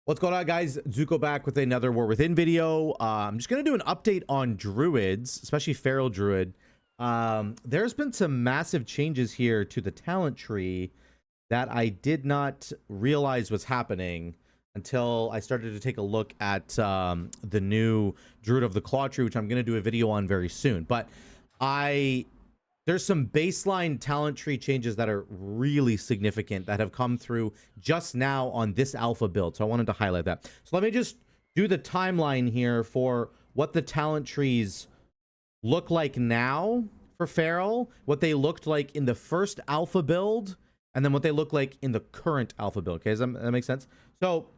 What's going on, guys? Zuko back with another War Within video. I'm just going to do an update on Druids, especially Feral Druid. There's been some massive changes here to the talent tree that I did not realize was happening until I started to take a look at the new Druid of the Claw tree, which I'm going to do a video on very soon. But there's some baseline talent tree changes that are really significant that have come through just now on this alpha build. So I wanted to highlight that. So let me just do the timeline here for what the talent trees look like now for Feral, what they looked like in the first alpha build, and then what they look like in the current alpha build. Okay, does that make sense? So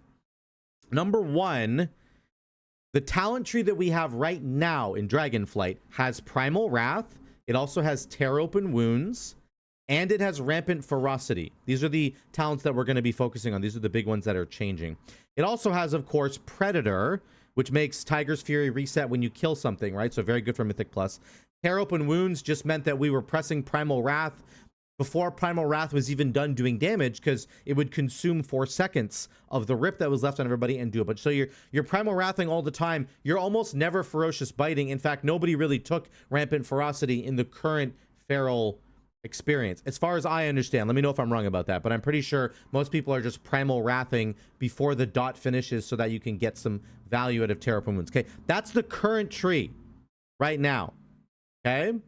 number one, the talent tree that we have right now in Dragonflight has Primal Wrath. It also has Tear Open Wounds, and it has Rampant Ferocity. These are the talents that we're going to be focusing on. These are the big ones that are changing. It also has, of course, Predator, which makes Tiger's Fury reset when you kill something, right? So very good for Mythic Plus. Tear Open Wounds just meant that we were pressing Primal Wrath before Primal Wrath was even done doing damage, because it would consume 4 seconds of the rip that was left on everybody and do a bunch. So you're Primal Wrathing all the time. You're almost never Ferocious Biting. In fact, nobody really took Rampant Ferocity in the current Feral experience, as far as I understand. Let me know if I'm wrong about that, but I'm pretty sure most people are just Primal Wrathing before the dot finishes so that you can get some value out of Tear Open Wounds. Okay, that's the current tree right now. Okay.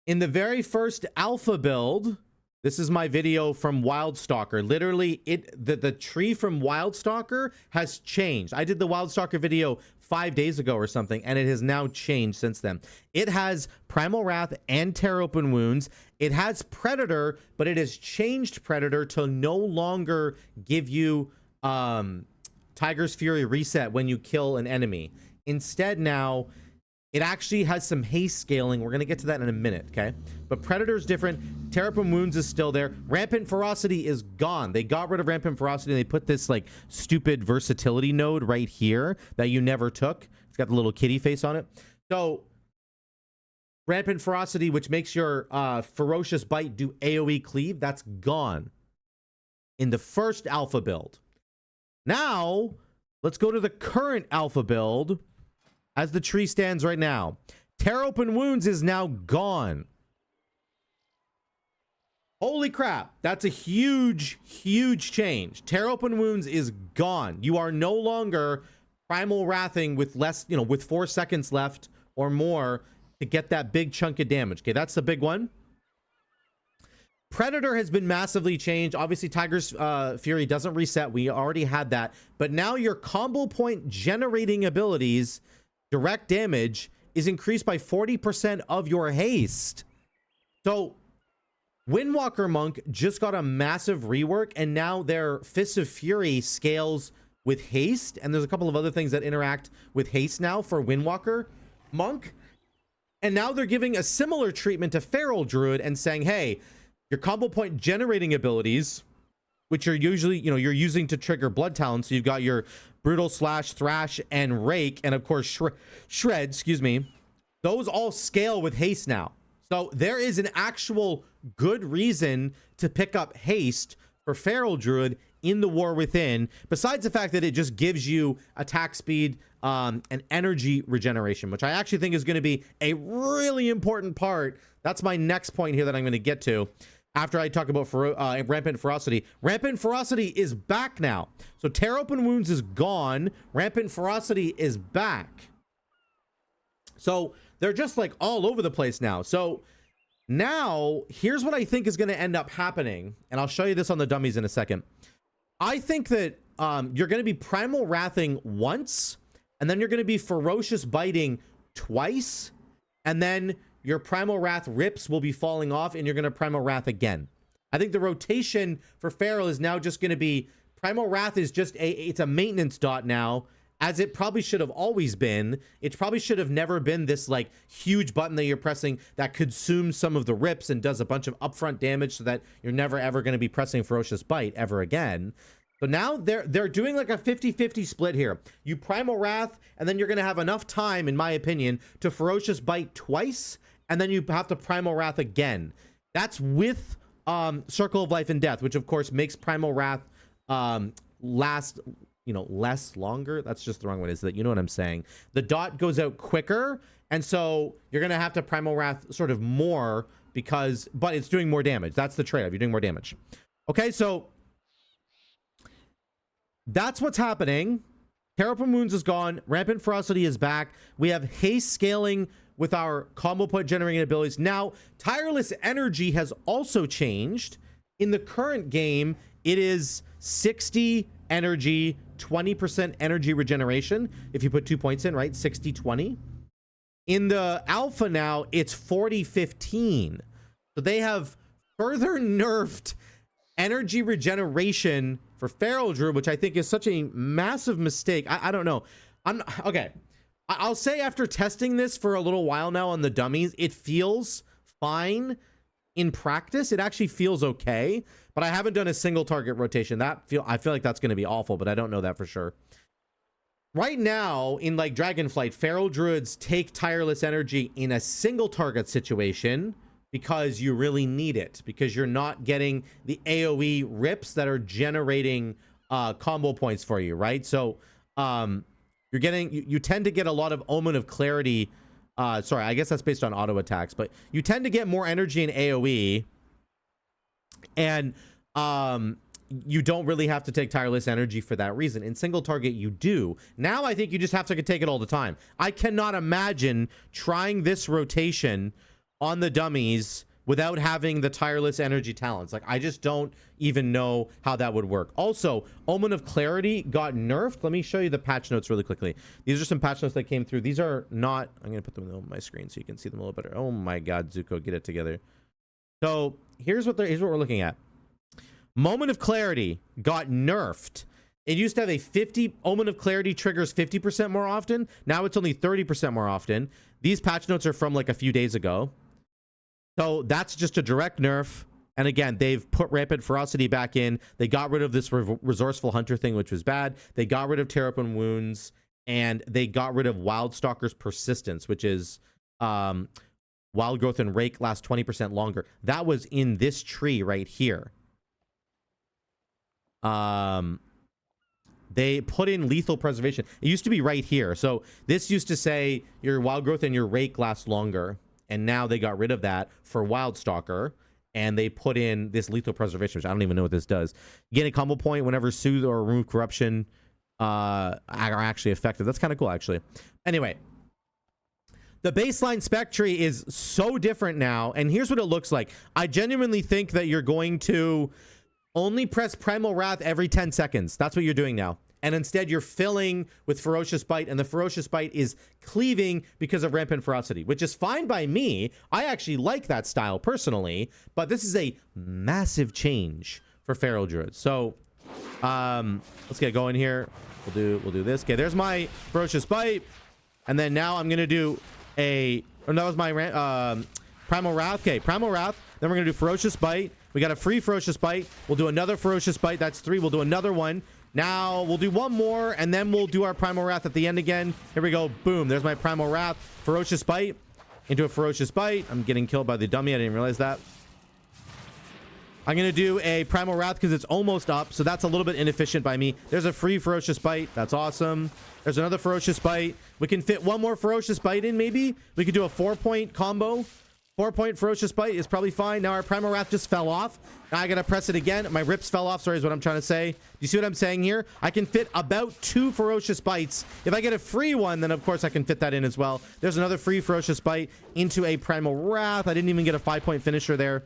In the very first alpha build, this is my video from Wildstalker. Literally, the tree from Wildstalker has changed. I did the Wildstalker video 5 days ago or something, and it has now changed since then. It has Primal Wrath and Tear Open Wounds. It has Predator, but it has changed Predator to no longer give you Tiger's Fury reset when you kill an enemy. Instead, now it actually has some haste scaling. We're going to get to that in a minute, okay? But Predator's different. Tear Open Wounds is still there. Rampant Ferocity is gone. They got rid of Rampant Ferocity. They put this, like, stupid versatility node right here that you never took. It's got the little kitty face on it. So, Rampant Ferocity, which makes your Ferocious Bite do AoE cleave, that's gone in the first alpha build. Now, let's go to the current alpha build. As the tree stands right now, Tear Open Wounds is now gone. Holy crap. That's a huge, huge change. Tear Open Wounds is gone. You are no longer Primal Wrathing with less, with 4 seconds left or more to get that big chunk of damage. Okay, that's the big one. Predator has been massively changed. Obviously, Tiger's Fury doesn't reset. We already had that. But now your combo point generating abilities, direct damage, is increased by 40% of your haste. So Windwalker Monk just got a massive rework, and now their Fists of Fury scales with haste, and there's a couple of other things that interact with haste now for Windwalker Monk. And now they're giving a similar treatment to Feral Druid and saying, hey, your combo point generating abilities, which are usually, you're using to trigger blood talents. So you've got your Brutal Slash, Thrash, and Rake, and of course Shred, excuse me. Those all scale with haste now. So there is an actual good reason to pick up haste for Feral Druid in the War Within, besides the fact that it just gives you attack speed and energy regeneration, which I actually think is going to be a really important part. That's my next point here that I'm going to get to after I talk about Rampant Ferocity. Rampant Ferocity is back now. So Tear Open Wounds is gone. Rampant Ferocity is back. So they're just like all over the place now. So now here's what I think is going to end up happening. And I'll show you this on the dummies in a second. I think that you're going to be Primal Wrathing once, and then you're going to be Ferocious Biting twice, and then your Primal Wrath rips will be falling off, and you're going to Primal Wrath again. I think the rotation for Feral is now just going to be Primal Wrath is just it's a maintenance dot now, as it probably should have always been. It probably should have never been this like huge button that you're pressing that consumes some of the rips and does a bunch of upfront damage so that you're never ever going to be pressing Ferocious Bite ever again. So now they're doing like a 50-50 split here. You Primal Wrath, and then you're going to have enough time, in my opinion, to Ferocious Bite twice, and then you have to Primal Wrath again. That's with Circle of Life and Death, which of course makes Primal Wrath last, less longer. That's just the wrong way. Is that, you know what I'm saying? The dot goes out quicker, and so you're gonna have to Primal Wrath sort of more but it's doing more damage. That's the trade-off. You're doing more damage. Okay, so that's what's happening. Terraform Wounds is gone. Rampant Ferocity is back. We have Haste scaling with our combo point generating abilities. Now, Tireless Energy has also changed. In the current game, it is 60 energy, 20% energy regeneration. If you put 2 points in, right? 60-20. In the alpha now, it's 40-15. So they have further nerfed energy regeneration for Feral Druid, which I think is such a massive mistake. I don't know. Okay. I'll say after testing this for a little while now on the dummies, it feels fine in practice. It actually feels okay, but I haven't done a single target rotation. I feel like that's going to be awful, but I don't know that for sure. Right now, in like Dragonflight, Feral Druids take Tireless Energy in a single target situation because you really need it, because you're not getting the AoE rips that are generating combo points for you, right? So you tend to get a lot of Omen of Clarity. Sorry, I guess that's based on auto attacks, but you tend to get more energy in AoE, and you don't really have to take Tireless Energy for that reason. In single target, you do. Now I think you just have to take it all the time. I cannot imagine trying this rotation on the dummies without having the Tireless Energy talents. Like, I just don't even know how that would work. Also, Omen of Clarity got nerfed. Let me show you the patch notes really quickly. These are some patch notes that came through. These are not... I'm going to put them on my screen so you can see them a little better. Oh my god, Zuko, get it together. So, here's what we're looking at. Moment of Clarity got nerfed. It used to have a 50... Omen of Clarity triggers 50% more often. Now it's only 30% more often. These patch notes are from like a few days ago. So that's just a direct nerf. And again, they've put Rampant Ferocity back in. They got rid of this Resourceful Hunter thing, which was bad. They got rid of Terraform Wounds. And they got rid of Wildstalker's Persistence, which is Wild Growth and Rake last 20% longer. That was in this tree right here. They put in Lethal Preservation. It used to be right here. So this used to say your Wild Growth and your Rake last longer. And now they got rid of that for Wildstalker, and they put in this Lethal Preservation, which I don't even know what this does. You get a combo point whenever Soothe or Remove Corruption are actually effective. That's kind of cool, actually. Anyway, the baseline spec tree is so different now, and here's what it looks like. I genuinely think that you're going to only press Primal Wrath every 10 seconds. That's what you're doing now. And instead, you're filling with Ferocious Bite, and the Ferocious Bite is cleaving because of Rampant Ferocity, which is fine by me. I actually like that style personally, but this is a massive change for Feral Druids. So, let's get going here. We'll do this. Okay, there's my Ferocious Bite, and then now I'm gonna do that was my Primal Wrath. Okay, Primal Wrath. Then we're gonna do Ferocious Bite. We got a free Ferocious Bite. We'll do another Ferocious Bite. That's 3. We'll do another one. Now we'll do one more, and then we'll do our Primal Wrath at the end again. Here we go. Boom. There's my Primal Wrath. Ferocious Bite into a Ferocious Bite. I'm getting killed by the dummy. I didn't realize that. I'm going to do a Primal Wrath because it's almost up, so that's a little bit inefficient by me. There's a free Ferocious Bite. That's awesome. There's another Ferocious Bite. We can fit one more Ferocious Bite in, maybe. We could do a 4-point combo. 4-point Ferocious Bite is probably fine. Now our Primal Wrath just fell off. Now I gotta press it again. My rips fell off, sorry, is what I'm trying to say. Do you see what I'm saying here? I can fit about 2 Ferocious Bites. If I get a free one, then of course I can fit that in as well. There's another free Ferocious Bite into a Primal Wrath. I didn't even get a 5-point finisher there.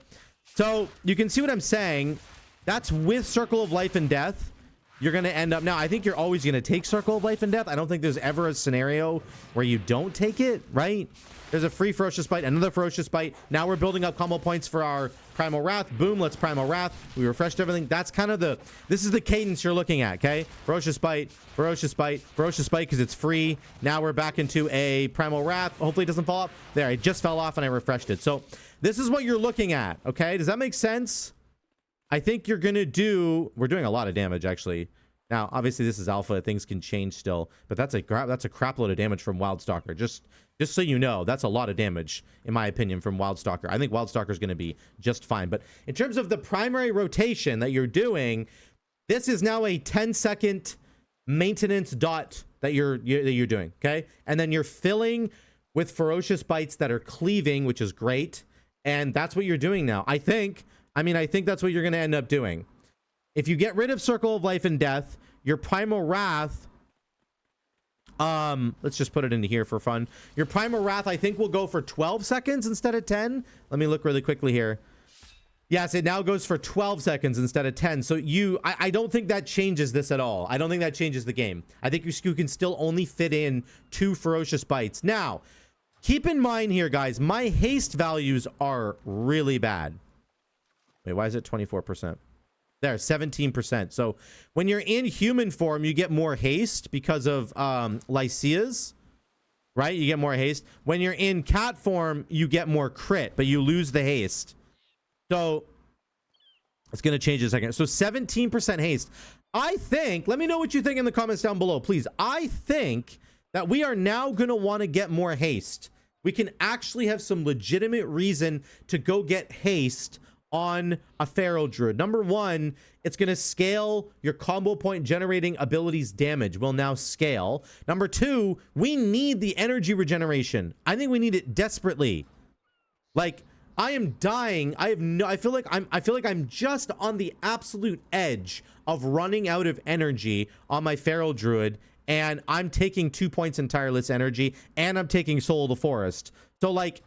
So you can see what I'm saying. That's with Circle of Life and Death. You're gonna end up... Now, I think you're always gonna take Circle of Life and Death. I don't think there's ever a scenario where you don't take it, right? There's a free Ferocious Bite, another Ferocious Bite. Now we're building up combo points for our Primal Wrath. Boom, let's Primal Wrath. We refreshed everything. That's kind of this is the cadence you're looking at, okay? Ferocious Bite, Ferocious Bite, Ferocious Bite because it's free. Now we're back into a Primal Wrath. Hopefully it doesn't fall off. There, it just fell off and I refreshed it. So this is what you're looking at, okay? Does that make sense? I think you're going to do... We're doing a lot of damage, actually. Now, obviously, this is alpha. Things can change still. But that's a crap load of damage from Wildstalker. Just so you know, that's a lot of damage, in my opinion, from Wildstalker. I think Wildstalker is going to be just fine. But in terms of the primary rotation that you're doing, This is now a 10-second maintenance dot that you're doing, okay? And then you're filling with ferocious bites that are cleaving, which is great. And that's what you're doing now. I think that's what you're going to end up doing. If you get rid of Circle of Life and Death, your Primal Wrath, let's just put it into here for fun. Your Primal Wrath, I think, will go for 12 seconds instead of 10. Let me look really quickly here. Yes, it now goes for 12 seconds instead of 10. So I don't think that changes this at all. I don't think that changes the game. I think you can still only fit in 2 ferocious bites. Now, keep in mind here, guys, my haste values are really bad. Wait, why is it 24%? There, 17%. So when you're in human form, you get more haste because of Lycia's, right? You get more haste. When you're in cat form, you get more crit, but you lose the haste. So it's going to change in a second. So 17% haste. I think, let me know what you think in the comments down below, please. I think that we are now going to want to get more haste. We can actually have some legitimate reason to go get haste on a Feral Druid. Number one, it's going to scale your combo point generating abilities damage will now scale. Number two, we need the energy regeneration. I think we need it desperately. Like, I am dying. I feel like I'm just on the absolute edge of running out of energy on my Feral Druid, and I'm taking 2 points in tireless energy, and I'm taking Soul of the Forest. So like,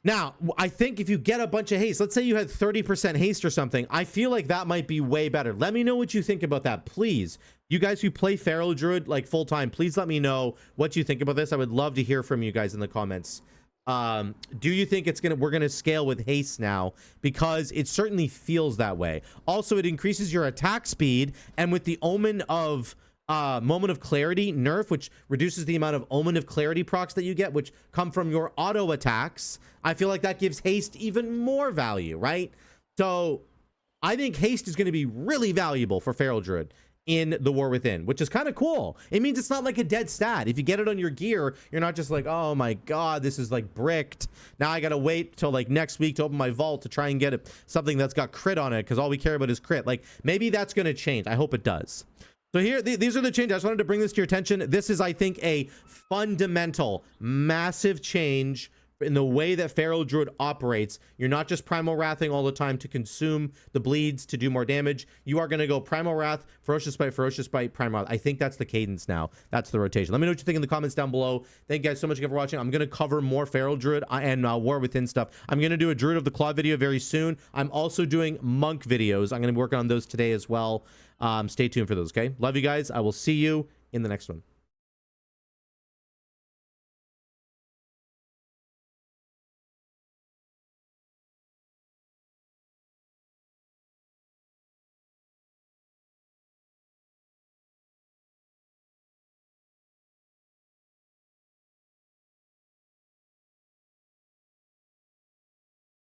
now I think if you get a bunch of haste, let's say you had 30% haste or something, I feel like that might be way better. Let me know what you think about that, please. You guys who play Feral Druid like full time, please let me know what you think about this. I would love to hear from you guys in the comments. Do you think we're gonna scale with haste now? Because it certainly feels that way. Also, it increases your attack speed, and with the Omen of Moment of Clarity nerf, which reduces the amount of Omen of Clarity procs that you get, which come from your auto attacks, I feel like that gives haste even more value, right? So I think haste is going to be really valuable for Feral Druid in the War Within, which is kind of cool. It means it's not like a dead stat. If you get it on your gear, you're not just like, oh my god, this is like bricked. Now I gotta wait till like next week to open my vault to try and get something that's got crit on it, because all we care about is crit. Like, maybe that's gonna change. I hope it does. So here, these are the changes. I just wanted to bring this to your attention. This is, I think, a fundamental, massive change in the way that Feral Druid operates. You're not just Primal Wrathing all the time to consume the bleeds to do more damage. You are going to go Primal Wrath, Ferocious Bite, Primal Wrath. I think that's the cadence now. That's the rotation. Let me know what you think in the comments down below. Thank you guys so much again for watching. I'm going to cover more Feral Druid and War Within stuff. I'm going to do a Druid of the Claw video very soon. I'm also doing Monk videos. I'm going to be working on those today as well. Stay tuned for those, okay? Love you guys. I will see you in the next one.